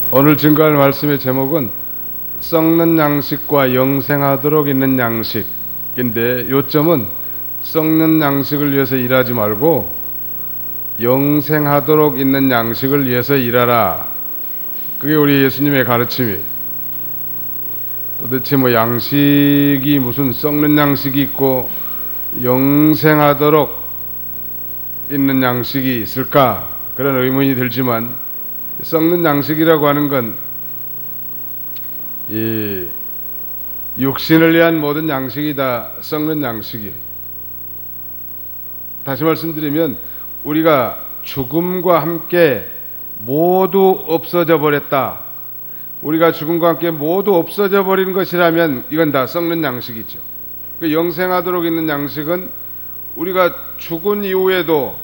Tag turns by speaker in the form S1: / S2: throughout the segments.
S1: 오늘 증거할 말씀의 제목은 썩는 양식과 영생하도록 있는 양식인데, 요점은 썩는 양식을 위해서 일하지 말고 영생하도록 있는 양식을 위해서 일하라. 그게 우리 예수님의 가르침이. 도대체 뭐 양식이 무슨 썩는 양식이 있고 영생하도록 있는 양식이 있을까? 그런 의문이 들지만, 썩는 양식이라고 하는 건 이 육신을 위한 모든 양식이 다 썩는 양식이에요. 다시 말씀드리면, 우리가 죽음과 함께 모두 없어져 버렸다. 우리가 죽음과 함께 모두 없어져 버린 것이라면 이건 다 썩는 양식이죠. 영생하도록 있는 양식은 우리가 죽은 이후에도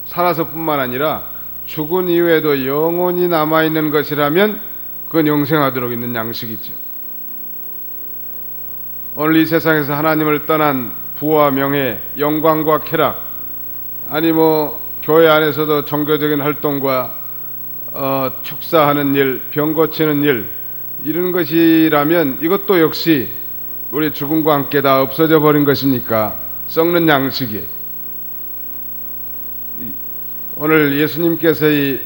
S1: 살아서뿐만 아니라 죽은 이후에도 영원히 남아있는 것이라면 그건 영생하도록 있는 양식이죠. 오늘 이 세상에서 하나님을 떠난 부와 명예, 영광과 쾌락, 아니 교회 안에서도 종교적인 활동과 축사하는 일, 병 고치는 일, 이런 것이라면 이것도 역시 우리 죽음과 함께 다 없어져 버린 것이니까 썩는 양식이에요. 오늘 예수님께서 이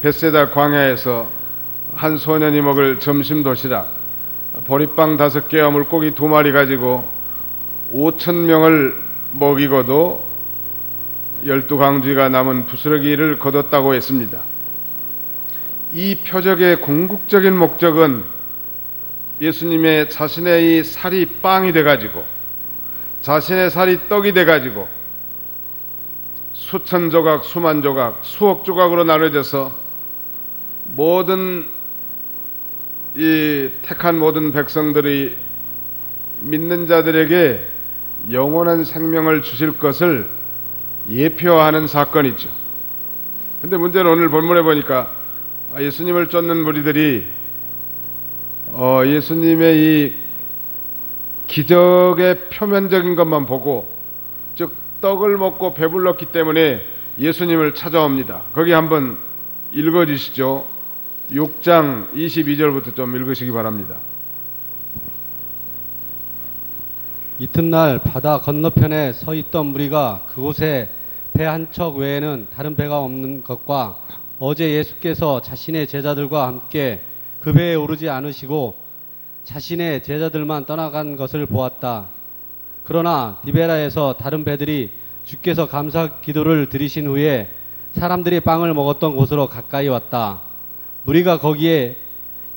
S1: 벳세다 광야에서 한 소년이 먹을 점심 도시락, 보리빵 5개와 물고기 2마리 가지고 5,000명을 먹이고도 12강쥐가 남은 부스러기를 거뒀다고 했습니다. 이 표적의 궁극적인 목적은 예수님의 자신의 이 살이 빵이 돼가지고, 자신의 살이 떡이 돼가지고 수천 조각, 수만 조각, 수억 조각으로 나눠져서 모든 이 택한 모든 백성들이 믿는 자들에게 영원한 생명을 주실 것을 예표하는 사건이죠. 근데 문제는 오늘 본문에 보니까 예수님을 쫓는 무리들이 예수님의 이 기적의 표면적인 것만 보고, 즉 떡을 먹고 배불렀기 때문에 예수님을 찾아옵니다. 거기 한번 읽어주시죠. 6장 22절부터 좀 읽으시기 바랍니다.
S2: 이튿날 바다 건너편에 서 있던 무리가 그곳에 배 한 척 외에는 다른 배가 없는 것과 어제 예수께서 자신의 제자들과 함께 그 배에 오르지 않으시고 자신의 제자들만 떠나간 것을 보았다. 그러나 디베라에서 다른 배들이 주께서 감사 기도를 드리신 후에 사람들이 빵을 먹었던 곳으로 가까이 왔다. 무리가 거기에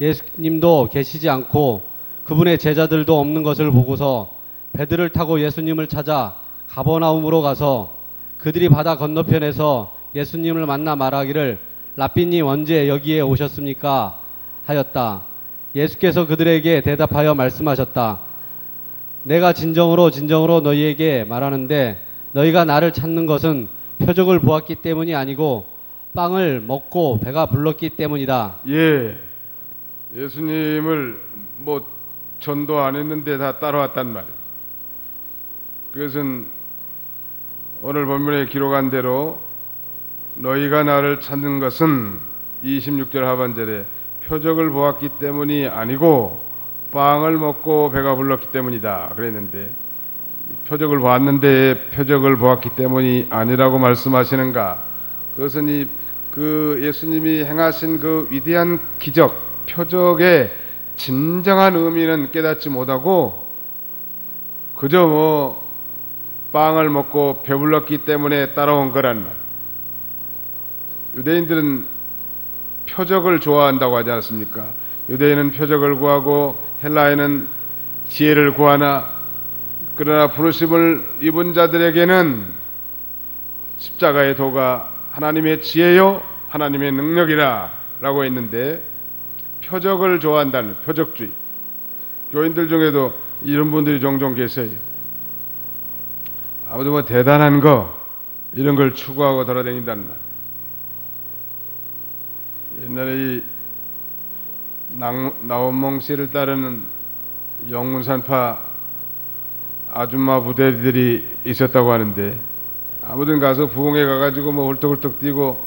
S2: 예수님도 계시지 않고 그분의 제자들도 없는 것을 보고서 배들을 타고 예수님을 찾아 가버나움으로 가서 그들이 바다 건너편에서 예수님을 만나 말하기를 라삐님 언제 여기에 오셨습니까? 하였다. 예수께서 그들에게 대답하여 말씀하셨다. 내가 진정으로 너희에게 말하는데 너희가 나를 찾는 것은 표적을 보았기 때문이 아니고 빵을 먹고 배가 불렀기 때문이다.
S1: 예수님을 전도 안 했는데 다 따라왔단 말이에요. 그것은 오늘 본문에 기록한 대로 너희가 나를 찾는 것은 26절 하반절에 표적을 보았기 때문이 아니고 빵을 먹고 배가 불렀기 때문이다 그랬는데, 표적을 보았는데 표적을 보았기 때문이 아니라고 말씀하시는가? 그것은 그 예수님이 행하신 그 위대한 기적, 표적의 진정한 의미는 깨닫지 못하고 그저 빵을 먹고 배불렀기 때문에 따라온 거란 말. 유대인들은 표적을 좋아한다고 하지 않습니까? 유대인은 표적을 구하고 헬라인은 지혜를 구하나, 그러나 부르심을 입은 자들에게는 십자가의 도가 하나님의 지혜요 하나님의 능력이라 라고 했는데, 표적을 좋아한다는 표적주의. 교인들 중에도 이런 분들이 종종 계세요. 아무도 대단한 거 이런 걸 추구하고 돌아다닌다는 말. 옛날에 이 나원몽 씨를 따르는 영문산파 아줌마 부대들이 있었다고 하는데, 아무든 가서 부흥회 가가지고 훌떡훌떡 뛰고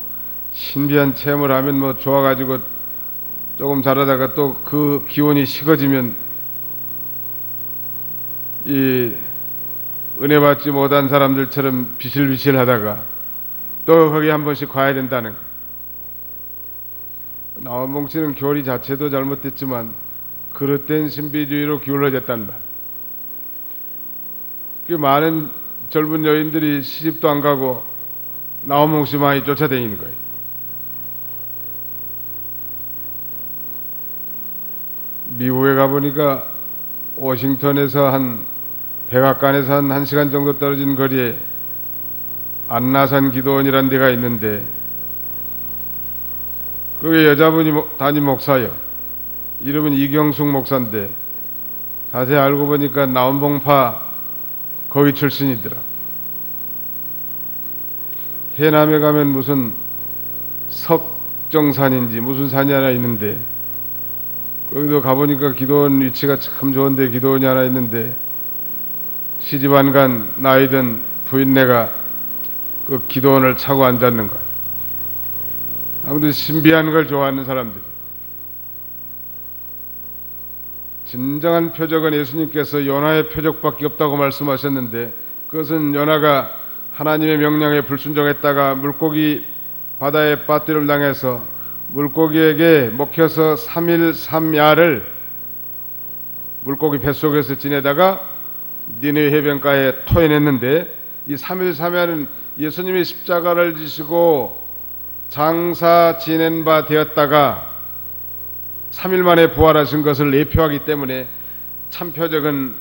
S1: 신비한 체험을 하면 좋아가지고 조금 자라다가 또 그 기운이 식어지면 이 은혜 받지 못한 사람들처럼 비실비실 하다가 또 거기 한 번씩 가야 된다는 거. 나원봉치는 교리 자체도 잘못됐지만 그릇된 신비주의로 기울어졌단 말. 그 많은 젊은 여인들이 시집도 안 가고 나원봉치만이 쫓아다니는 거예요. 미국에 가보니까 워싱턴에서 한 백악관에서 한 1시간 정도 떨어진 거리에 안나산 기도원이라는 데가 있는데 그게 여자분이 담임 목사예요. 이름은 이경숙 목사인데 자세히 알고 보니까 나원봉파 거기 출신이더라. 해남에 가면 무슨 석정산인지 무슨 산이 하나 있는데 거기도 가보니까 기도원 위치가 참 좋은데 기도원이 하나 있는데 시집 안 간 나이든 부인네가 그 기도원을 차고 앉았는 거예요. 아무튼 신비한 걸 좋아하는 사람들. 진정한 표적은 예수님께서 요나의 표적밖에 없다고 말씀하셨는데 그것은 요나가 하나님의 명령에 불순종했다가 물고기 바다에 빠뜨림 당해서 물고기에게 먹혀서 3일 3야를 물고기 뱃속에서 지내다가 니네 해변가에 토해냈는데 이 3일 3야는 예수님이 십자가를 지시고 장사 지낸 바 되었다가 3일 만에 부활하신 것을 예표하기 때문에 참 표적은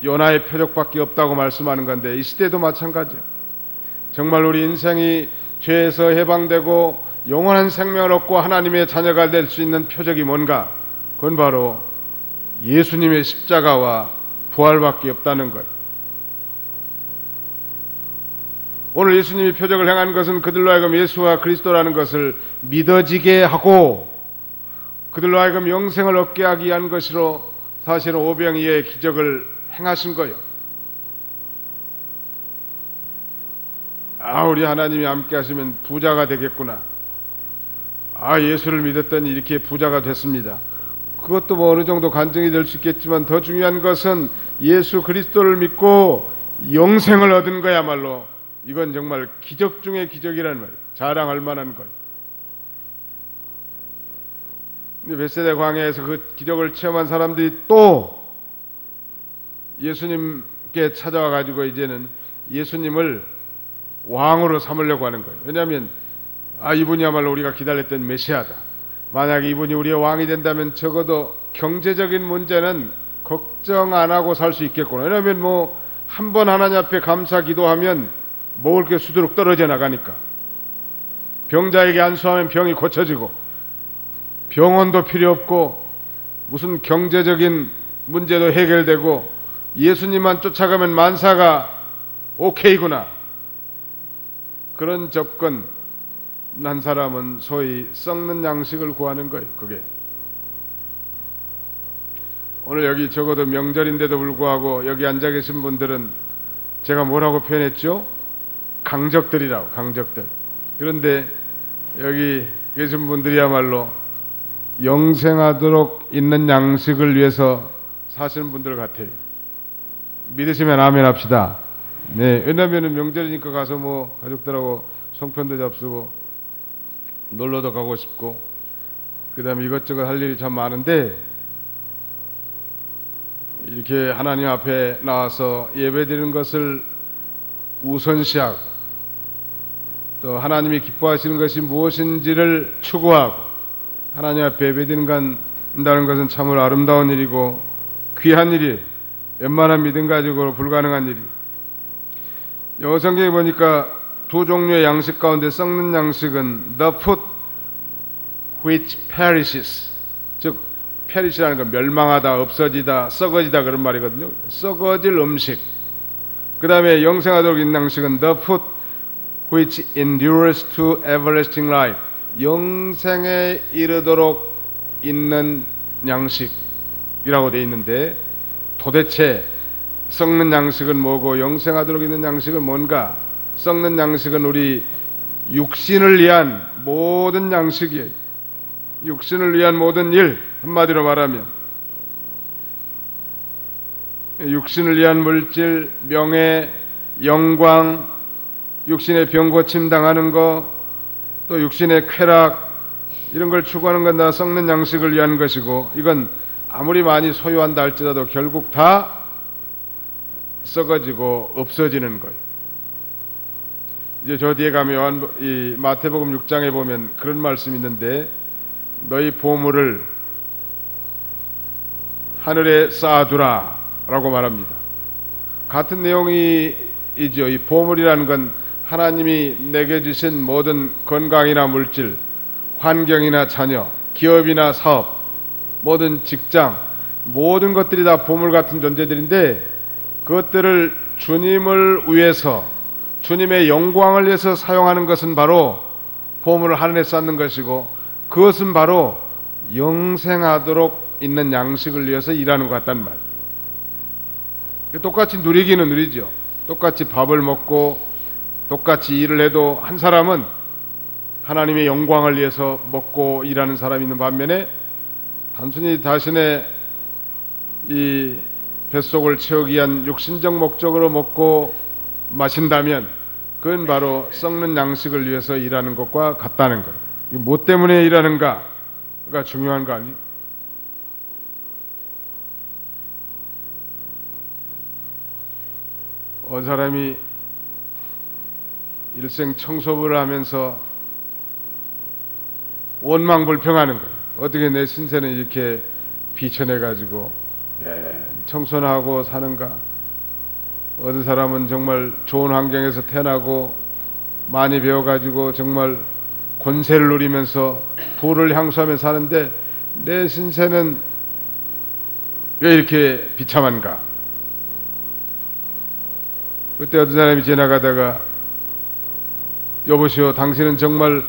S1: 요나의 표적밖에 없다고 말씀하는 건데 이 시대도 마찬가지예요. 정말 우리 인생이 죄에서 해방되고 영원한 생명을 얻고 하나님의 자녀가 될 수 있는 표적이 뭔가? 그건 바로 예수님의 십자가와 부활밖에 없다는 거예요. 오늘 예수님이 표적을 행한 것은 그들로 하여금 예수와 그리스도라는 것을 믿어지게 하고 그들로 하여금 영생을 얻게 하기 위한 것으로 사실은 오병이의 기적을 행하신 거예요. 우리 하나님이 함께 하시면 부자가 되겠구나. 예수를 믿었더니 이렇게 부자가 됐습니다. 그것도 뭐 어느 정도 간증이 될 수 있겠지만 더 중요한 것은 예수 그리스도를 믿고 영생을 얻은 거야말로 이건 정말 기적 중의 기적이라는 말이에요. 자랑할 만한 거예요. 근데 벳세다 광야에서 그 기적을 체험한 사람들이 또 예수님께 찾아와 가지고 이제는 예수님을 왕으로 삼으려고 하는 거예요. 왜냐하면 이분이야말로 우리가 기다렸던 메시아다. 만약에 이분이 우리의 왕이 된다면 적어도 경제적인 문제는 걱정 안 하고 살 수 있겠구나. 왜냐하면 한 번 하나님 앞에 감사 기도하면 먹을 게 수두룩 떨어져 나가니까. 병자에게 안수하면 병이 고쳐지고 병원도 필요 없고 무슨 경제적인 문제도 해결되고 예수님만 쫓아가면 만사가 오케이구나. 그런 접근 한 사람은 소위 썩는 양식을 구하는 거예요. 그게 오늘 여기 적어도 명절인데도 불구하고 여기 앉아 계신 분들은 제가 뭐라고 표현했죠? 강적들이라고. 강적들. 그런데 여기 계신 분들이야말로 영생하도록 있는 양식을 위해서 사시는 분들 같아요. 믿으시면 아멘 합시다. 네, 왜냐면은 명절이니까 가서 가족들하고 송편도 잡수고 놀러도 가고 싶고 그 다음에 이것저것 할 일이 참 많은데 이렇게 하나님 앞에 나와서 예배드리는 것을 우선시하고 또 하나님이 기뻐하시는 것이 무엇인지를 추구하고 하나님 앞에 예배드린다는 것은 참으로 아름다운 일이고 귀한 일이에요. 웬만한 믿음 가지고는 불가능한 일이. 영어 성경에 보니까 두 종류의 양식 가운데 썩는 양식은 the food which perishes, 즉 perish라는 건 멸망하다, 없어지다, 썩어지다 그런 말이거든요. 썩어질 음식. 그 다음에 영생하도록 있는 양식은 the food which endures to everlasting life, 영생에 이르도록 있는 양식이라고 되어 있는데 도대체 썩는 양식은 뭐고 영생하도록 있는 양식은 뭔가? 썩는 양식은 우리 육신을 위한 모든 양식이에요. 육신을 위한 모든 일, 한마디로 말하면 육신을 위한 물질, 명예, 영광, 육신의 병 고침 당하는 거, 또 육신의 쾌락, 이런 걸 추구하는 건 다 썩는 양식을 위한 것이고, 이건 아무리 많이 소유한다 할지라도 결국 다 썩어지고 없어지는 거예요. 이제 저 뒤에 가면 이 마태복음 6장에 보면 그런 말씀이 있는데, 너희 보물을 하늘에 쌓아두라 라고 말합니다. 같은 내용이죠. 이 보물이라는 건 하나님이 내게 주신 모든 건강이나 물질, 환경이나 자녀, 기업이나 사업, 모든 직장, 모든 것들이 다 보물 같은 존재들인데, 그것들을 주님을 위해서, 주님의 영광을 위해서 사용하는 것은 바로 보물을 하늘에 쌓는 것이고, 그것은 바로 영생하도록 있는 양식을 위해서 일하는 것 같단 말이에요. 똑같이 누리기는 누리죠. 똑같이 밥을 먹고 똑같이 일을 해도 한 사람은 하나님의 영광을 위해서 먹고 일하는 사람이 있는 반면에, 단순히 자신의 이 뱃속을 채우기 위한 육신적 목적으로 먹고 마신다면 그건 바로 썩는 양식을 위해서 일하는 것과 같다는 거예요. 뭐 때문에 일하는가가 중요한 거 아니에요? 어느 사람이 일생 청소부를 하면서 원망불평하는 거예요. 어떻게 내 신세는 이렇게 비천해가지고 청소나 하고 사는가? 어느 사람은 정말 좋은 환경에서 태어나고 많이 배워가지고 정말 권세를 누리면서 부를 향수하며 사는데 내 신세는 왜 이렇게 비참한가? 그때 어떤 사람이 지나가다가, 여보시오, 당신은 정말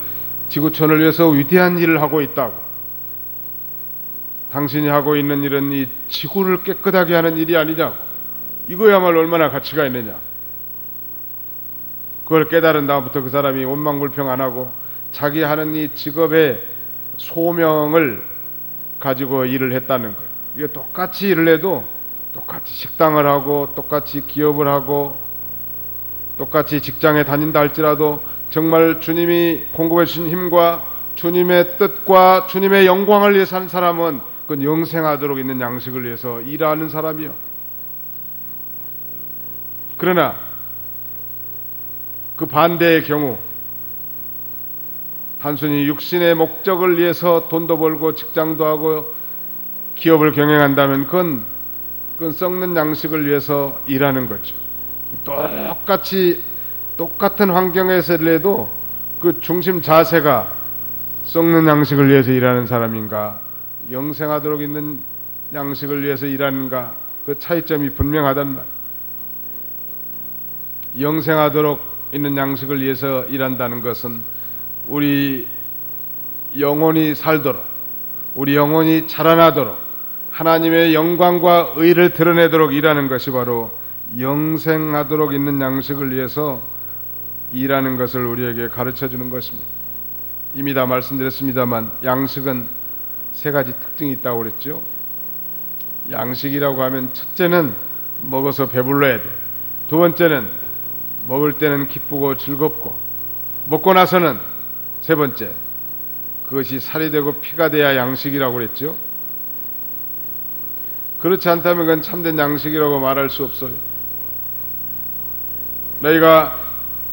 S1: 지구촌을 위해서 위대한 일을 하고 있다고. 당신이 하고 있는 일은 이 지구를 깨끗하게 하는 일이 아니냐고. 이거야말로 얼마나 가치가 있느냐. 그걸 깨달은 다음부터 그 사람이 원망불평 안 하고 자기 하는 이 직업의 소명을 가지고 일을 했다는 거예요. 이게 똑같이 일을 해도 똑같이 식당을 하고 똑같이 기업을 하고 똑같이 직장에 다닌다 할지라도 정말 주님이 공급해 주신 힘과 주님의 뜻과 주님의 영광을 위해서 하는 사람은 그건 영생하도록 있는 양식을 위해서 일하는 사람이요. 그러나 그 반대의 경우, 단순히 육신의 목적을 위해서 돈도 벌고 직장도 하고 기업을 경영한다면 그건 썩는 양식을 위해서 일하는 거죠. 똑같은 환경에서 일해도 그 중심 자세가 썩는 양식을 위해서 일하는 사람인가, 영생하도록 있는 양식을 위해서 일하는가, 그 차이점이 분명하단 말. 영생하도록 있는 양식을 위해서 일한다는 것은 우리 영혼이 살도록, 우리 영혼이 자라나도록, 하나님의 영광과 의를 드러내도록 일하는 것이 바로 영생하도록 있는 양식을 위해서 일하는 것을 우리에게 가르쳐주는 것입니다. 이미 다 말씀드렸습니다만 양식은 세 가지 특징이 있다고 그랬죠. 양식이라고 하면 첫째는 먹어서 배불러야 돼. 두 번째는 먹을 때는 기쁘고 즐겁고, 먹고 나서는 세 번째, 그것이 살이 되고 피가 돼야 양식이라고 그랬죠. 그렇지 않다면 그건 참된 양식이라고 말할 수 없어요. 너희가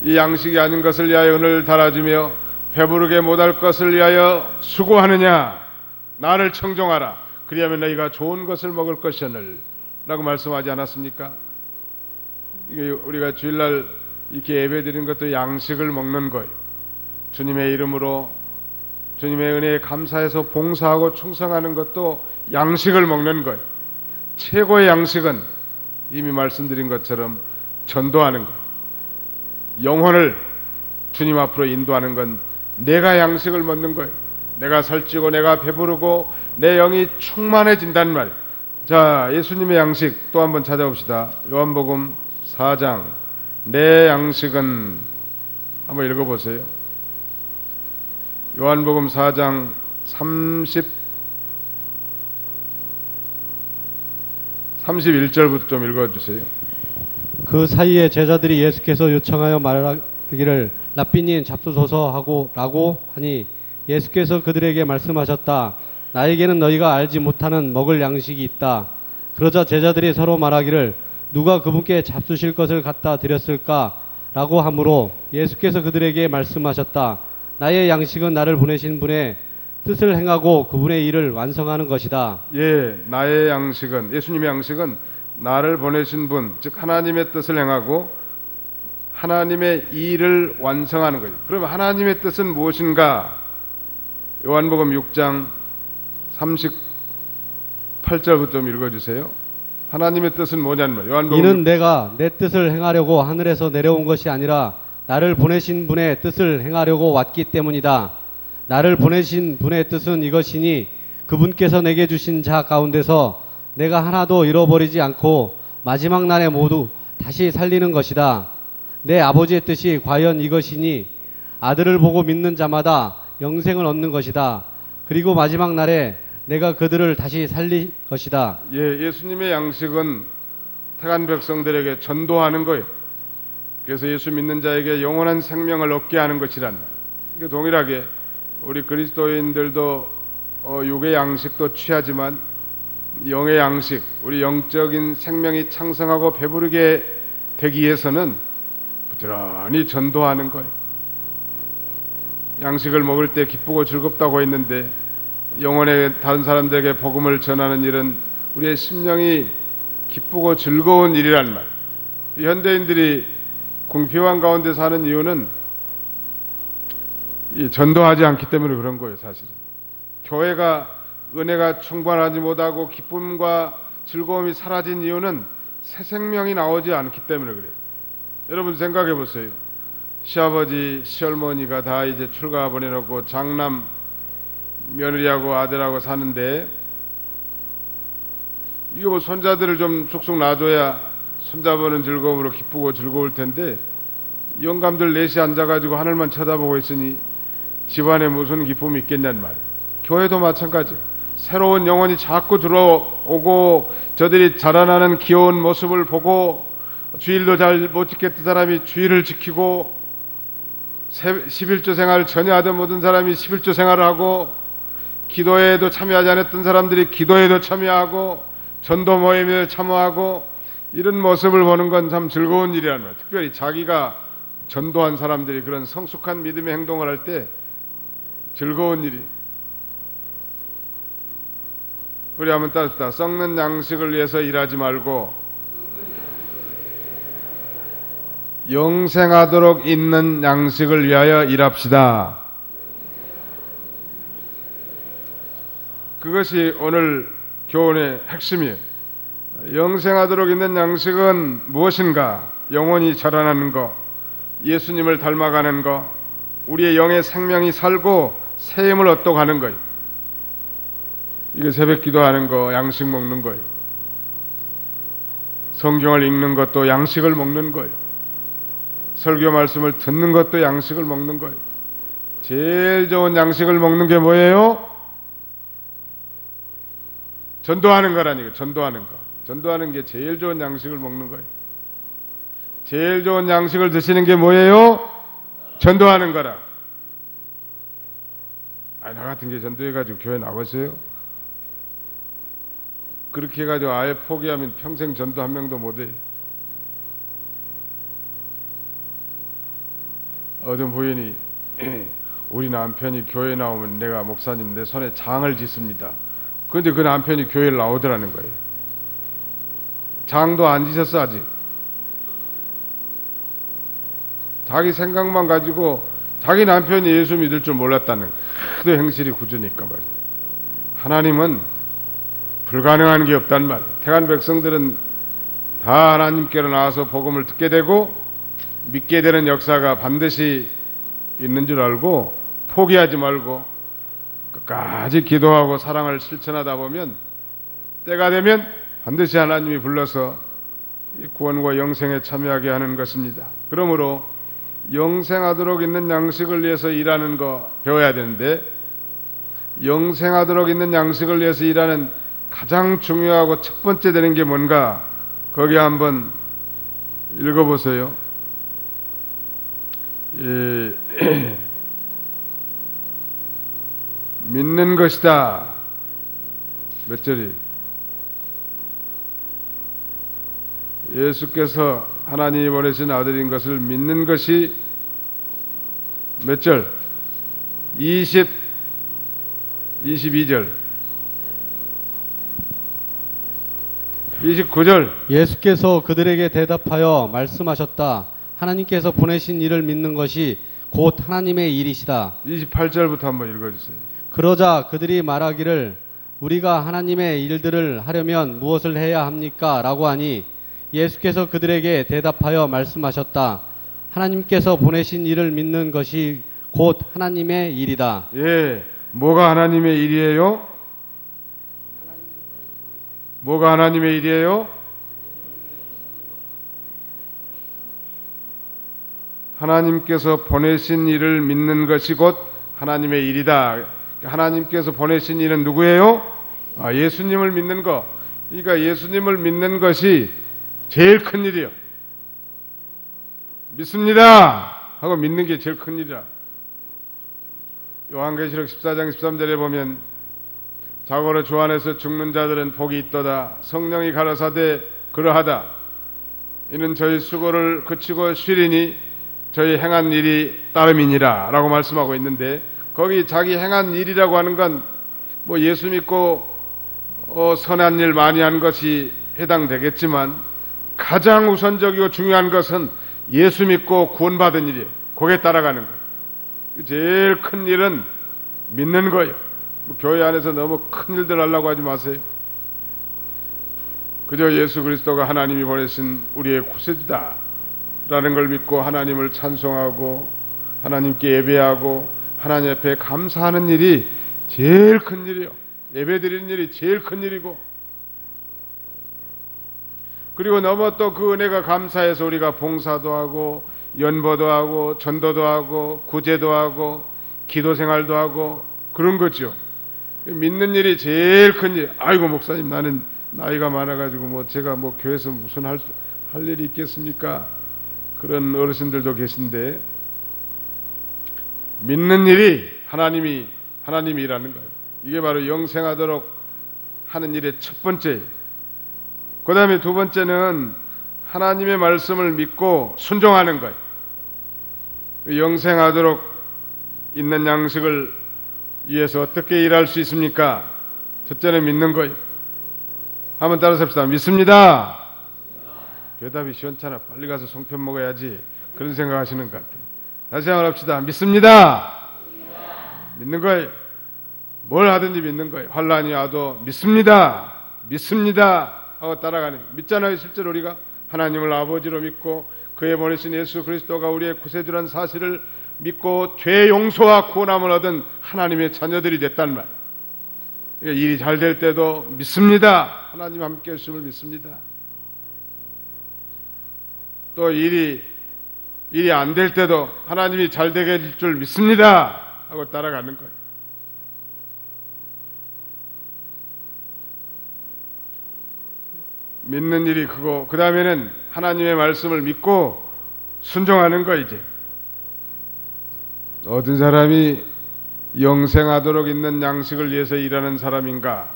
S1: 이 양식이 아닌 것을 위하여 은을 달아주며 배부르게 못할 것을 위하여 수고하느냐? 나를 청종하라. 그리하면 너희가 좋은 것을 먹을 것이오늘 라고 말씀하지 않았습니까? 이게 우리가 주일날 이렇게 예배드리는 것도 양식을 먹는 거예요. 주님의 이름으로 주님의 은혜에 감사해서 봉사하고 충성하는 것도 양식을 먹는 거예요. 최고의 양식은 이미 말씀드린 것처럼 전도하는 거예요. 영혼을 주님 앞으로 인도하는 건 내가 양식을 먹는 거예요. 내가 살찌고 내가 배부르고 내 영이 충만해진단 말이에요. 자, 예수님의 양식 또 한번 찾아봅시다. 요한복음 4장. 내 양식은, 한번 읽어보세요. 요한복음 4장 31절부터 좀 읽어주세요.
S2: 그 사이에 제자들이 예수께서 요청하여 말하기를 랍비님 잡수소서 하고 라고 하니 예수께서 그들에게 말씀하셨다. 나에게는 너희가 알지 못하는 먹을 양식이 있다. 그러자 제자들이 서로 말하기를 누가 그분께 잡수실 것을 갖다 드렸을까? 라고 하므로 예수께서 그들에게 말씀하셨다. 나의 양식은 나를 보내신 분의 뜻을 행하고 그분의 일을 완성하는 것이다.
S1: 예, 나의 양식은, 예수님의 양식은 나를 보내신 분, 즉 하나님의 뜻을 행하고 하나님의 일을 완성하는 거예요. 그럼 하나님의 뜻은 무엇인가? 요한복음 6장 38절부터 좀 읽어주세요. 하나님의 뜻은 뭐냐는 말이에요. 요한복음
S2: 이는 내가 내 뜻을 행하려고 하늘에서 내려온 것이 아니라 나를 보내신 분의 뜻을 행하려고 왔기 때문이다. 나를 보내신 분의 뜻은 이것이니 그분께서 내게 주신 자 가운데서 내가 하나도 잃어버리지 않고 마지막 날에 모두 다시 살리는 것이다. 내 아버지의 뜻이 과연 이것이니 아들을 보고 믿는 자마다 영생을 얻는 것이다. 그리고 마지막 날에 내가 그들을 다시 살릴 것이다.
S1: 예, 예수님의 양식은 택한 백성들에게 전도하는 거예요. 그래서 예수 믿는 자에게 영원한 생명을 얻게 하는 것이란다. 그러니까 동일하게 우리 그리스도인들도 육의 양식도 취하지만 영의 양식, 우리 영적인 생명이 창성하고 배부르게 되기 위해서는 부지런히 전도하는 거예요. 양식을 먹을 때 기쁘고 즐겁다고 했는데 영혼의 다른 사람들에게 복음을 전하는 일은 우리의 심령이 기쁘고 즐거운 일이란 말. 현대인들이 궁핍한 가운데 사는 이유는 이 전도하지 않기 때문에 그런 거예요, 사실은. 교회가 은혜가 충만하지 못하고 기쁨과 즐거움이 사라진 이유는 새 생명이 나오지 않기 때문에 그래요. 여러분 생각해 보세요. 시아버지, 시어머니가 다 이제 출가 보내놓고 장남 며느리하고 아들하고 사는데 이거 뭐 손자들을 좀 쑥쑥 놔줘야 손자보는 즐거움으로 기쁘고 즐거울 텐데 영감들 넷이 앉아가지고 하늘만 쳐다보고 있으니 집안에 무슨 기쁨이 있겠냔 말이에요. 교회도 마찬가지. 새로운 영혼이 자꾸 들어오고 저들이 자라나는 귀여운 모습을 보고 주일도 잘 못 지켰던 사람이 주일을 지키고 11조 생활을 전혀 하던 모든 사람이 11조 생활을 하고 기도에도 참여하지 않았던 사람들이 기도에도 참여하고 전도 모임에 참여하고 이런 모습을 보는 건 참 즐거운 일이라는 거예요. 특별히 자기가 전도한 사람들이 그런 성숙한 믿음의 행동을 할 때 즐거운 일이. 우리 한번 따릅시다. 썩는 양식을 위해서 일하지 말고 영생하도록 있는 양식을 위하여 일합시다. 그것이 오늘 교훈의 핵심이에요. 영생하도록 있는 양식은 무엇인가? 영혼이 자라나는 것, 예수님을 닮아가는 것, 우리의 영의 생명이 살고 새 힘을 얻고 가는 거예요. 이게 새벽 기도하는 거, 양식 먹는 거예요. 성경을 읽는 것도 양식을 먹는 거예요. 설교 말씀을 듣는 것도 양식을 먹는 거예요. 제일 좋은 양식을 먹는 게 뭐예요? 전도하는 거라니까. 전도하는 거. 전도하는 게 제일 좋은 양식을 먹는 거예요. 제일 좋은 양식을 드시는 게 뭐예요? 전도하는 거라. 아니, 나 같은 게 전도해가지고 교회 나왔어요? 그렇게 해가지고 아예 포기하면 평생 전도 한 명도 못해. 어떤 부인이 우리 남편이 교회 나오면 내가 목사님 내 손에 장을 짓습니다. 그런데 그 남편이 교회를 나오더라는 거예요. 장도 안 지셨어 아직. 자기 생각만 가지고 자기 남편이 예수 믿을 줄 몰랐다는 그 행실이 굳으니까 말이에요. 하나님은 불가능한 게 없단 말이에요. 택한 백성들은 다 하나님께로 나와서 복음을 듣게 되고 믿게 되는 역사가 반드시 있는 줄 알고 포기하지 말고 끝까지 기도하고 사랑을 실천하다 보면 때가 되면 반드시 하나님이 불러서 구원과 영생에 참여하게 하는 것입니다. 그러므로 영생하도록 있는 양식을 위해서 일하는 거 배워야 되는데 영생하도록 있는 양식을 위해서 일하는 가장 중요하고 첫 번째 되는 게 뭔가? 거기 한번 읽어보세요. 믿는 것이다. 몇 절이? 예수께서 하나님이 보내신 아들인 것을 믿는 것이 몇 절? 22절. 29절.
S2: 예수께서 그들에게 대답하여 말씀하셨다. 하나님께서 보내신 이를 믿는 것이 곧 하나님의 일이시다.
S1: 28절부터 한번 읽어주세요.
S2: 그러자 그들이 말하기를 우리가 하나님의 일들을 하려면 무엇을 해야 합니까? 라고 하니 예수께서 그들에게 대답하여 말씀하셨다. 하나님께서 보내신 이를 믿는 것이 곧 하나님의 일이다.
S1: 예, 뭐가 하나님의 일이에요? 뭐가 하나님의 일이에요? 하나님께서 보내신 일을 믿는 것이 곧 하나님의 일이다. 하나님께서 보내신 일은 누구예요? 예수님을 믿는 거. 그러니까 예수님을 믿는 것이 제일 큰 일이요. 믿습니다 하고 믿는 게 제일 큰 일이라. 요한계시록 14장 13절에 보면 자고로 주 안에서 죽는 자들은 복이 있도다. 성령이 가라사대 그러하다. 이는 저희 수고를 그치고 쉬리니 저희 행한 일이 따름이니라 라고 말씀하고 있는데, 거기 자기 행한 일이라고 하는 건 뭐 예수 믿고 선한 일 많이 한 것이 해당되겠지만, 가장 우선적이고 중요한 것은 예수 믿고 구원받은 일이에요. 거기에 따라가는 거예요. 제일 큰 일은 믿는 거예요. 뭐 교회 안에서 너무 큰 일들 하려고 하지 마세요. 그저 예수 그리스도가 하나님이 보내신 우리의 구세주다 라는 걸 믿고 하나님을 찬송하고 하나님께 예배하고 하나님 앞에 감사하는 일이 제일 큰 일이에요. 예배 드리는 일이 제일 큰 일이고, 그리고 너무 또 그 은혜가 감사해서 우리가 봉사도 하고 연보도 하고 전도도 하고 구제도 하고 기도 생활도 하고 그런 거죠. 믿는 일이 제일 큰 일. 아이고 목사님, 나는 나이가 많아가지고 뭐 제가 뭐 교회에서 무슨 할 일이 있겠습니까? 그런 어르신들도 계신데, 믿는 일이 하나님이 일하는 거예요. 이게 바로 영생하도록 하는 일의 첫 번째. 그 다음에 두 번째는 하나님의 말씀을 믿고 순종하는 거예요. 영생하도록 있는 양식을 위해서 어떻게 일할 수 있습니까? 첫째는 믿는 거예요. 한번 따라서 합시다. 믿습니다. 대답이 시원찮아. 빨리 가서 송편 먹어야지. 그런 생각하시는 것 같아요. 다시 한번 합시다. 믿습니다. 믿는 거예요. 뭘 하든지 믿는 거예요. 환란이 와도 믿습니다. 믿습니다 하고 따라가는 거예요. 믿잖아요. 실제로 우리가 하나님을 아버지로 믿고 그의 보내신 예수 그리스도가 우리의 구세주란 사실을 믿고 죄 용서와 구원함을 얻은 하나님의 자녀들이 됐단 말이에요. 일이 잘 될 때도 믿습니다. 하나님 함께 하심을 믿습니다. 또 일이 안 될 때도 하나님이 잘 되게 해줄 줄 믿습니다 하고 따라가는 거예요. 믿는 일이 크고, 그 다음에는 하나님의 말씀을 믿고 순종하는 거. 이제 어떤 사람이 영생하도록 있는 양식을 위해서 일하는 사람인가?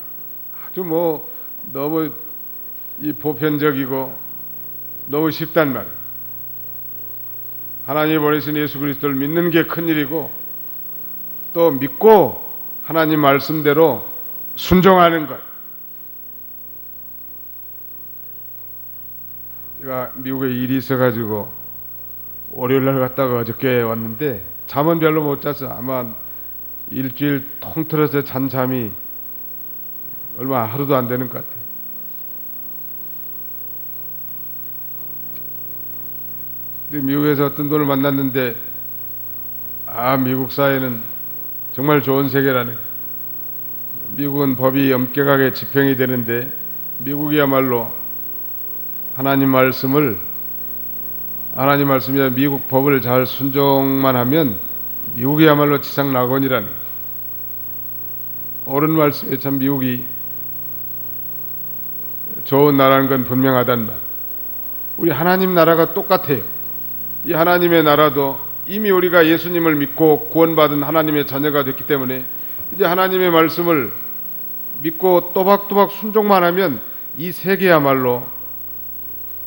S1: 아주 뭐 너무 보편적이고 너무 쉽단 말이에요. 하나님이 보내신 예수 그리스도를 믿는 게 큰일이고, 또 믿고 하나님 말씀대로 순종하는 것. 제가 미국에 일이 있어가지고 월요일날 갔다가 어저께 왔는데 잠은 별로 못 잤어. 아마 일주일 통틀어서 잔 잠이 얼마 하루도 안 되는 것 같아요. 근데 미국에서 어떤 분을 만났는데, 미국 사회는 정말 좋은 세계라네. 미국은 법이 엄격하게 집행이 되는데, 미국이야말로 하나님 말씀이나 미국 법을 잘 순종만 하면 미국이야말로 지상 낙원이라네. 옳은 말씀에 참 미국이 좋은 나라는 건 분명하단 말. 우리 하나님 나라가 똑같아요. 이 하나님의 나라도 이미 우리가 예수님을 믿고 구원받은 하나님의 자녀가 됐기 때문에 이제 하나님의 말씀을 믿고 또박또박 순종만 하면 이 세계야말로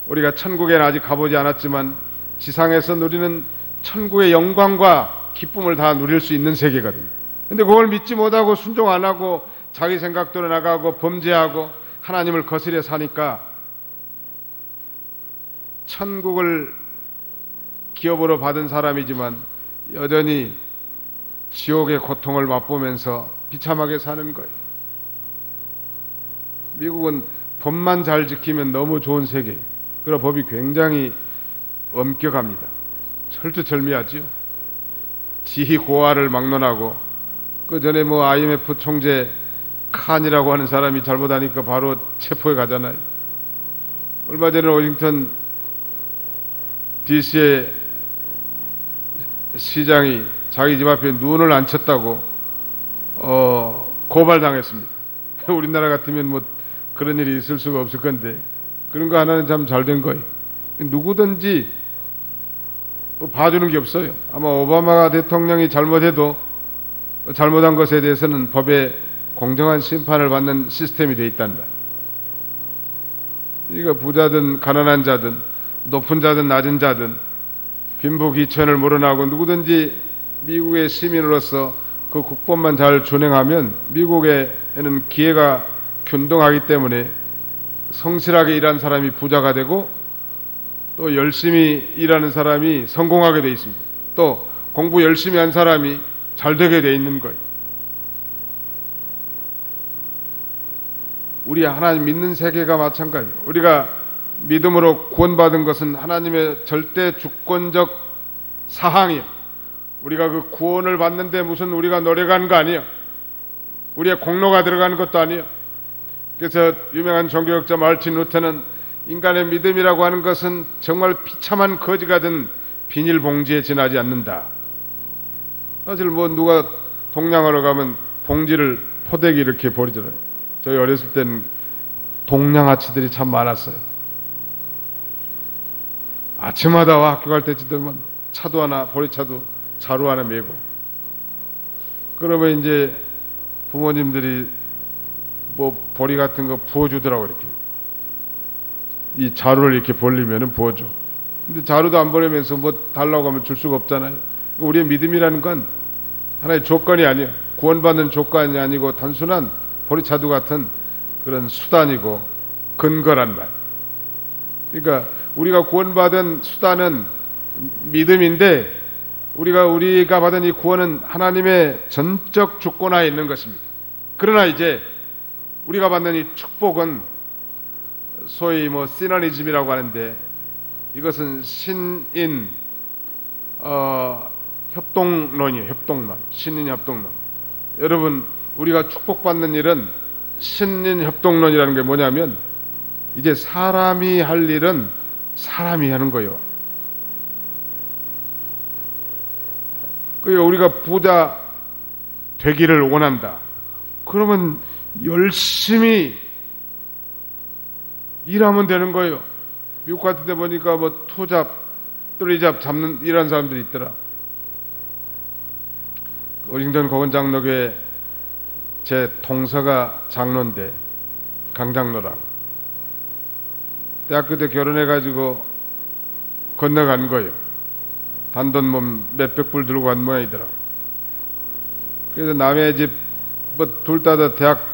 S1: 우리가 천국에는 아직 가보지 않았지만 지상에서 누리는 천국의 영광과 기쁨을 다 누릴 수 있는 세계거든요. 근데 그걸 믿지 못하고 순종 안 하고 자기 생각대로 나가고 범죄하고 하나님을 거스려 사니까 천국을 기업으로 받은 사람이지만 여전히 지옥의 고통을 맛보면서 비참하게 사는 거예요. 미국은 법만 잘 지키면 너무 좋은 세계예요. 그러나 법이 굉장히 엄격합니다. 철두철미하지요. 지희 고아를 막론하고 그 전에 뭐 IMF 총재 칸이라고 하는 사람이 잘못하니까 바로 체포해 가잖아요. 얼마 전에 워싱턴 DC의 시장이 자기 집 앞에 눈을 안 쳤다고 고발당했습니다. 우리나라 같으면 뭐 그런 일이 있을 수가 없을 건데 그런 거 하나는 참 잘 된 거예요. 누구든지 봐주는 게 없어요. 아마 오바마 대통령이 잘못해도 잘못한 것에 대해서는 법에 공정한 심판을 받는 시스템이 되어 있단다. 그러니까 부자든 가난한 자든 높은 자든 낮은 자든 빈부귀천을 물어나고 누구든지 미국의 시민으로서 그 국법만 잘 준행하면 미국에는 기회가 균등하기 때문에 성실하게 일한 사람이 부자가 되고 또 열심히 일하는 사람이 성공하게 되어 있습니다. 또 공부 열심히 한 사람이 잘 되게 되어 있는 거예요. 우리 하나님 믿는 세계가 마찬가지예요. 우리가 믿음으로 구원받은 것은 하나님의 절대 주권적 사항이에요. 우리가 그 구원을 받는데 무슨 우리가 노력한 거 아니에요. 우리의 공로가 들어가는 것도 아니에요. 그래서 유명한 종교학자 마르틴 루터는 인간의 믿음이라고 하는 것은 정말 비참한 거지가 든 비닐봉지에 지나지 않는다. 사실 뭐 누가 동냥하러 가면 봉지를 포대기 이렇게 버리잖아요. 저희 어렸을 때는 동냥아치들이 참 많았어요. 아침마다 학교 갈 때쯤 되면 차도 하나, 보리차도 자루 하나 메고. 그러면 이제 부모님들이 뭐 보리 같은 거 부어주더라고, 이렇게. 이 자루를 이렇게 벌리면은 부어줘. 근데 자루도 안 벌리면서 뭐 달라고 하면 줄 수가 없잖아요. 우리의 믿음이라는 건 하나의 조건이 아니에요. 구원받는 조건이 아니고 단순한 보리차도 같은 그런 수단이고 근거란 말. 그러니까 우리가 구원받은 수단은 믿음인데 우리가 받은 이 구원은 하나님의 전적 주권하에 있는 것입니다. 그러나 이제 우리가 받는 이 축복은 소위 뭐 시너니즘이라고 하는데 이것은 신인 협동론이에요. 협동론. 신인 협동론. 여러분 우리가 축복받는 일은 신인 협동론이라는 게 뭐냐면 이제 사람이 할 일은 사람이 하는 거예요. 그러니까 우리가 부자 되기를 원한다. 그러면 열심히 일하면 되는 거예요. 미국 같은 데 보니까 뭐 투잡, 뜨리잡 잡는 이런 사람들이 있더라. 워싱턴 고건장로교회 제 동서가 장로인데 강장로라고. 대학교 때 결혼해가지고 건너간 거예요. 단돈 뭐 몇백 불 들고 간 모양이더라. 그래서 남의 집 뭐 둘 다 대학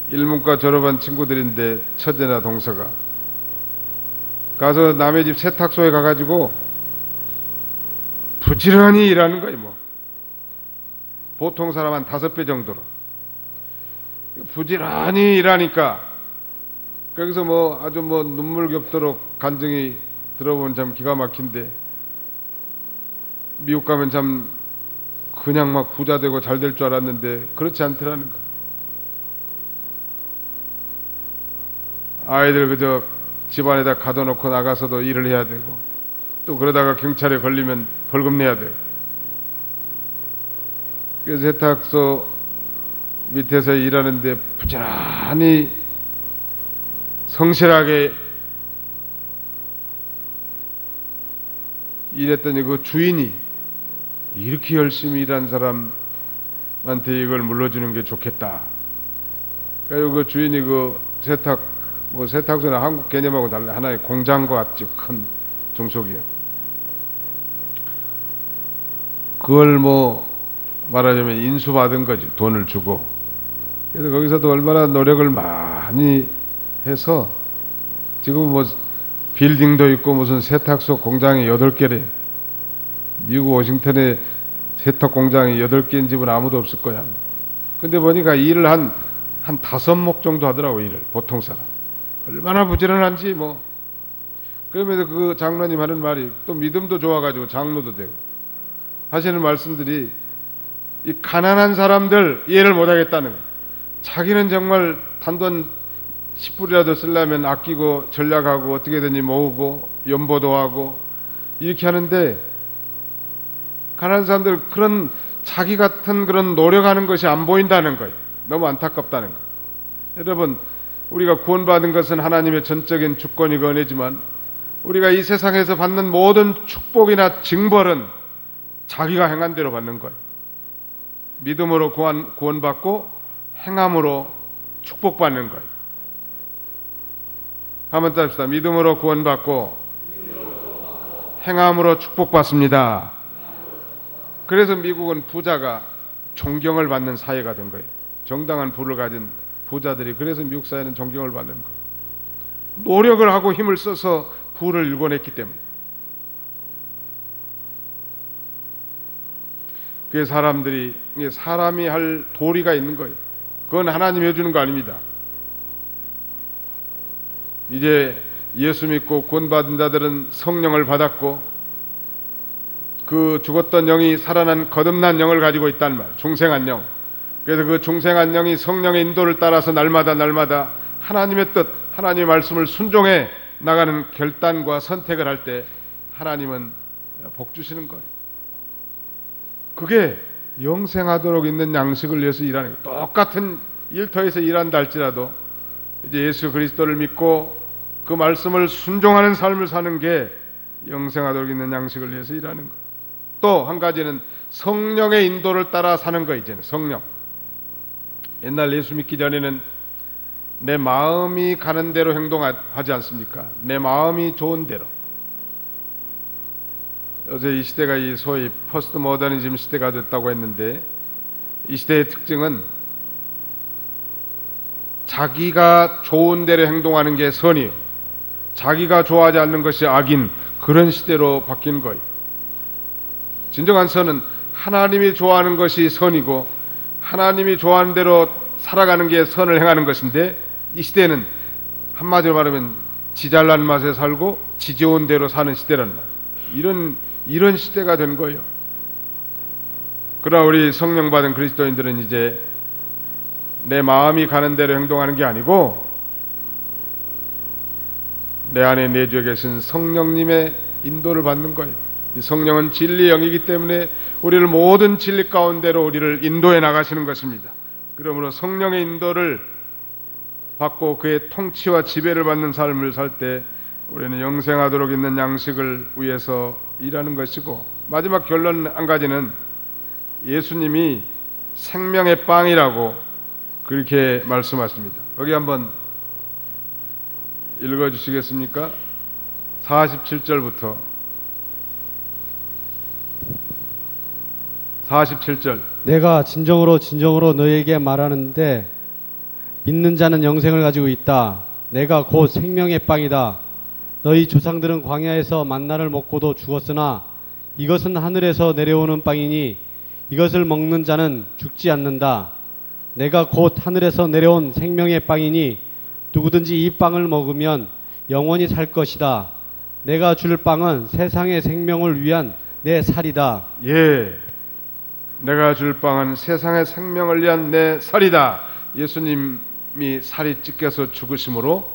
S1: 일문과 졸업한 친구들인데 처제나 동서가 가서 남의 집 세탁소에 가가지고 부지런히 일하는 거예요. 뭐 보통 사람 한 5배 정도로 부지런히 일하니까 거기서 뭐 아주 뭐 눈물겹도록 간증이 들어보면 참 기가 막힌데 미국 가면 참 그냥 막 부자 되고 잘 될 줄 알았는데 그렇지 않더라는 거. 아이들 그저 집안에다 가둬놓고 나가서도 일을 해야 되고 또 그러다가 경찰에 걸리면 벌금 내야 되고. 그래서 세탁소 밑에서 일하는데 부지런히 성실하게 일했더니 그 주인이 이렇게 열심히 일한 사람한테 이걸 물려주는 게 좋겠다. 그리고 그 주인이 그 세탁소는 한국 개념하고 달리 하나의 공장과 같죠. 큰 종속이요. 그걸 말하자면 인수받은 거지. 돈을 주고. 그래서 거기서도 얼마나 노력을 많이 해서 지금 빌딩도 있고 무슨 세탁소 공장이 8개래. 미국 워싱턴에 세탁 공장이 8개인 집은 아무도 없을 거야. 근데 보니까 일을 한 5목 정도 하더라고, 일을. 보통 사람. 얼마나 부지런한지 그러면서 그 장로님 하는 말이 또 믿음도 좋아가지고 장로도 되고 하시는 말씀들이 이 가난한 사람들 이해를 못하겠다는 거예요. 자기는 정말 단돈 10불이라도 쓰려면 아끼고 전략하고 어떻게든지 모으고 연보도 하고 이렇게 하는데 가난한 사람들 그런 자기 같은 그런 노력하는 것이 안 보인다는 거예요. 너무 안타깝다는 거예요. 여러분, 우리가 구원받은 것은 하나님의 전적인 주권이고 은혜지만 우리가 이 세상에서 받는 모든 축복이나 징벌은 자기가 행한 대로 받는 거예요. 믿음으로 구원받고 행함으로 축복받는 거예요. 한번 따릅시다. 믿음으로 구원받고 행함으로 축복받습니다. 그래서 미국은 부자가 존경을 받는 사회가 된 거예요. 정당한 부를 가진 부자들이. 그래서 미국 사회는 존경을 받는 거예요. 노력을 하고 힘을 써서 부를 일궈냈기 때문에. 그게 사람이 할 도리가 있는 거예요. 그건 하나님이 해주는 거 아닙니다. 이제 예수 믿고 구원받은 자들은 성령을 받았고 그 죽었던 영이 살아난 거듭난 영을 가지고 있단 말, 중생한 영. 그래서 그 중생한 영이 성령의 인도를 따라서 날마다 하나님의 뜻, 하나님의 말씀을 순종해 나가는 결단과 선택을 할 때 하나님은 복 주시는 거예요. 그게 영생하도록 있는 양식을 위해서 일하는 거예요. 똑같은 일터에서 일한다 할지라도 이제 예수 그리스도를 믿고 그 말씀을 순종하는 삶을 사는 게 영생하도록 있는 양식을 위해서 일하는 거예요. 또 한 가지는 성령의 인도를 따라 사는 거. 이제는 성령. 옛날 예수 믿기 전에는 내 마음이 가는 대로 행동하지 않습니까? 내 마음이 좋은 대로. 어제 이 시대가 이 소위 포스트 모더니즘 시대가 됐다고 했는데 이 시대의 특징은 자기가 좋은 대로 행동하는 게 선이에요. 자기가 좋아하지 않는 것이 악인, 그런 시대로 바뀐 거예요. 진정한 선은 하나님이 좋아하는 것이 선이고 하나님이 좋아하는 대로 살아가는 게 선을 행하는 것인데 이 시대는 한마디로 말하면 지 잘난 맛에 살고 지 좋은 대로 사는 시대란 말이에요. 이런 시대가 된 거예요. 그러나 우리 성령 받은 그리스도인들은 이제 내 마음이 가는 대로 행동하는 게 아니고 내 안에 내주에 계신 성령님의 인도를 받는 거예요. 이 성령은 진리의 영이기 때문에 우리를 모든 진리 가운데로 우리를 인도해 나가시는 것입니다. 그러므로 성령의 인도를 받고 그의 통치와 지배를 받는 삶을 살 때 우리는 영생하도록 있는 양식을 위해서 일하는 것이고, 마지막 결론 한 가지는 예수님이 생명의 빵이라고 그렇게 말씀하십니다. 거기 한번 읽어주시겠습니까? 47절부터 47절.
S2: 내가 진정으로 너희에게 말하는데 믿는 자는 영생을 가지고 있다. 내가 곧 생명의 빵이다. 너희 조상들은 광야에서 만나를 먹고도 죽었으나 이것은 하늘에서 내려오는 빵이니 이것을 먹는 자는 죽지 않는다. 내가 곧 하늘에서 내려온 생명의 빵이니 누구든지 이 빵을 먹으면 영원히 살 것이다. 내가 줄 빵은 세상의 생명을 위한 내 살이다.
S1: 예, 내가 줄 빵은 세상의 생명을 위한 내 살이다. 예수님이 살이 찢겨서 죽으심으로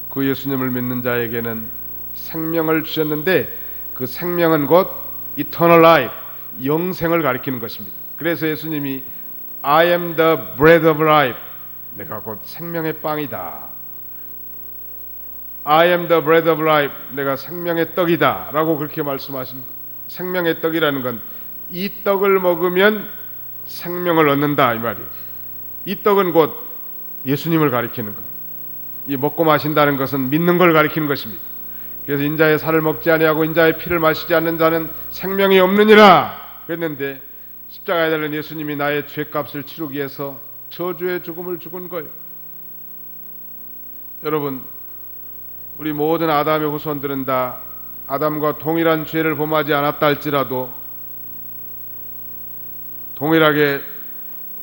S1: 그 예수님을 믿는 자에게는 생명을 주셨는데 그 생명은 곧 eternal life, 영생을 가리키는 것입니다. 그래서 예수님이 I am the bread of life. 내가 곧 생명의 빵이다. I am the bread of life. 내가 생명의 떡이다. 라고 그렇게 말씀하신 것. 생명의 떡이라는 건 이 떡을 먹으면 생명을 얻는다 이 말이에요. 이 떡은 곧 예수님을 가리키는 것. 이 먹고 마신다는 것은 믿는 걸 가리키는 것입니다. 그래서 인자의 살을 먹지 아니하고 인자의 피를 마시지 않는 자는 생명이 없느니라 그랬는데 십자가에 달린 예수님이 나의 죄값을 치르기 위해서 저주의 죽음을 죽은 거예요. 여러분, 우리 모든 아담의 후손들은 다 아담과 동일한 죄를 범하지 않았다 할지라도 동일하게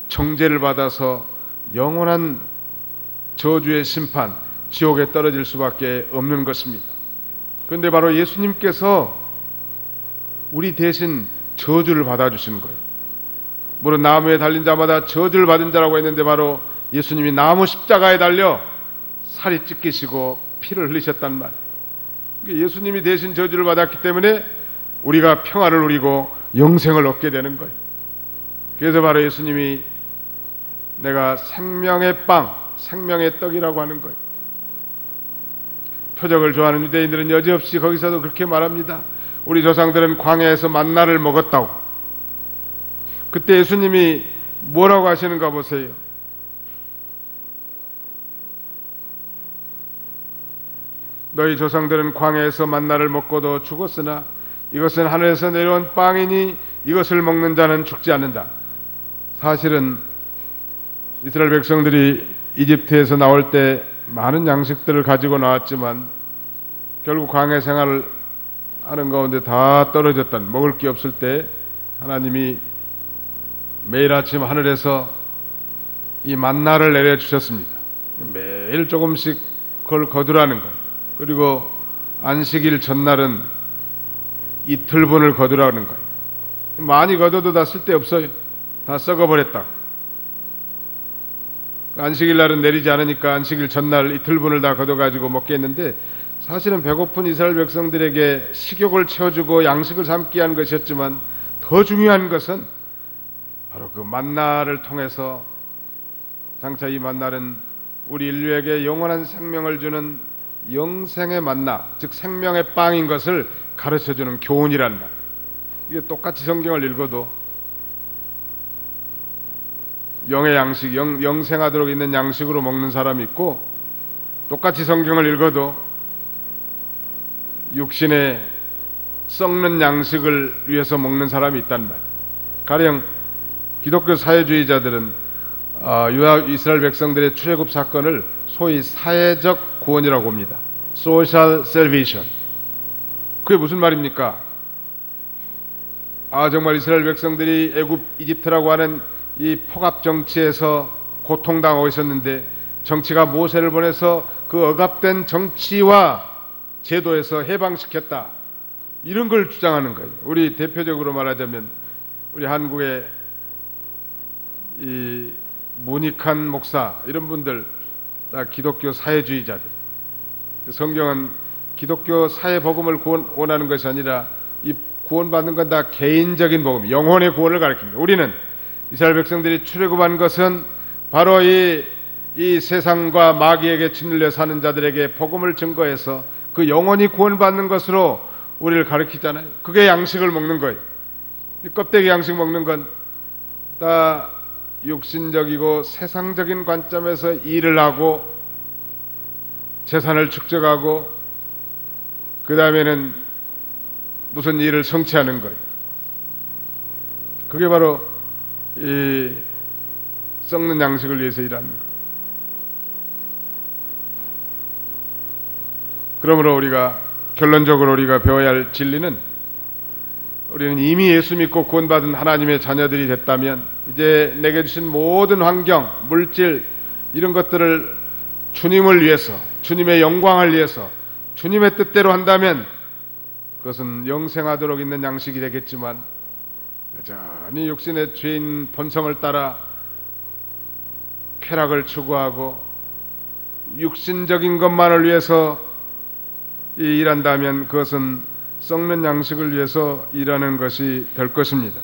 S1: 정죄를 받아서 영원한 저주의 심판, 지옥에 떨어질 수밖에 없는 것입니다. 그런데 바로 예수님께서 우리 대신 저주를 받아주시는 거예요. 물론 나무에 달린 자마다 저주를 받은 자라고 했는데 바로 예수님이 나무 십자가에 달려 살이 찢기시고 피를 흘리셨단 말이에요. 예수님이 대신 저주를 받았기 때문에 우리가 평화를 누리고 영생을 얻게 되는 거예요. 그래서 바로 예수님이 내가 생명의 빵, 생명의 떡이라고 하는 거예요. 표적을 좋아하는 유대인들은 여지없이 거기서도 그렇게 말합니다. 우리 조상들은 광야에서 만나를 먹었다고. 그때 예수님이 뭐라고 하시는가 보세요. 너희 조상들은 광야에서 만나를 먹고도 죽었으나 이것은 하늘에서 내려온 빵이니 이것을 먹는 자는 죽지 않는다. 사실은 이스라엘 백성들이 이집트에서 나올 때 많은 양식들을 가지고 나왔지만 결국 광야 생활을 하는 가운데 다 떨어졌던, 먹을 게 없을 때 하나님이 매일 아침 하늘에서 이 만나를 내려주셨습니다. 매일 조금씩 그걸 거두라는 거예요. 그리고 안식일 전날은 이틀분을 거두라는 거예요. 많이 거둬도 다 쓸데없어요. 다 썩어버렸다. 안식일 날은 내리지 않으니까 안식일 전날 이틀분을 다 거둬가지고 먹겠는데 사실은 배고픈 이스라엘 백성들에게 식욕을 채워주고 양식을 삼게 한 것이었지만 더 중요한 것은 바로 그 만나를 통해서 장차 이 만나는 우리 인류에게 영원한 생명을 주는 영생의 만나, 즉 생명의 빵인 것을 가르쳐주는 교훈이란 말. 이게 똑같이 성경을 읽어도 영의 양식, 영생하도록 있는 양식으로 먹는 사람이 있고 똑같이 성경을 읽어도 육신의 썩는 양식을 위해서 먹는 사람이 있단 말이에요. 가령 기독교 사회주의자들은 유다 이스라엘 백성들의 출애굽 사건을 소위 사회적 구원이라고 봅니다. Social Salvation. 그게 무슨 말입니까? 정말 이스라엘 백성들이 애굽 이집트라고 하는 이 폭압 정치에서 고통당하고 있었는데 정치가 모세를 보내서 그 억압된 정치와 제도에서 해방시켰다. 이런 걸 주장하는 거예요. 우리 대표적으로 말하자면 우리 한국의 이 문익한 목사 이런 분들 다 기독교 사회주의자들. 성경은 기독교 사회 복음을 원하는 것이 아니라 이 구원받는 건 다 개인적인 복음, 영혼의 구원을 가리킵니다. 우리는 이스라엘 백성들이 출애굽한 것은 바로 이 세상과 마귀에게 짓눌려 사는 자들에게 복음을 증거해서 그 영혼이 구원받는 것으로 우리를 가르치잖아요. 그게 양식을 먹는 거예요. 이 껍데기 양식 먹는 건 다 육신적이고 세상적인 관점에서 일을 하고 재산을 축적하고 그 다음에는 무슨 일을 성취하는 거예요. 그게 바로 이 썩는 양식을 위해서 일하는 거예요. 그러므로 결론적으로 우리가 배워야 할 진리는 우리는 이미 예수 믿고 구원받은 하나님의 자녀들이 됐다면 이제 내게 주신 모든 환경, 물질 이런 것들을 주님을 위해서, 주님의 영광을 위해서 주님의 뜻대로 한다면 그것은 영생하도록 있는 양식이 되겠지만 여전히 육신의 죄인 본성을 따라 쾌락을 추구하고 육신적인 것만을 위해서 일한다면 그것은 썩는 양식을 위해서 일하는 것이 될 것입니다.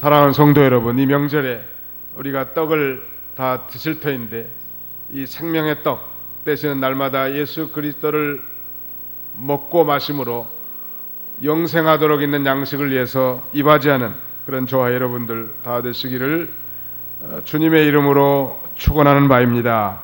S1: 사랑하는 성도 여러분, 이 명절에 우리가 떡을 다 드실 터인데 이 생명의 떡 되시는 날마다 예수 그리스도를 먹고 마심으로 영생하도록 있는 양식을 위해서 이바지하는 그런 저와 여러분들 다 되시기를 주님의 이름으로 축원하는 바입니다.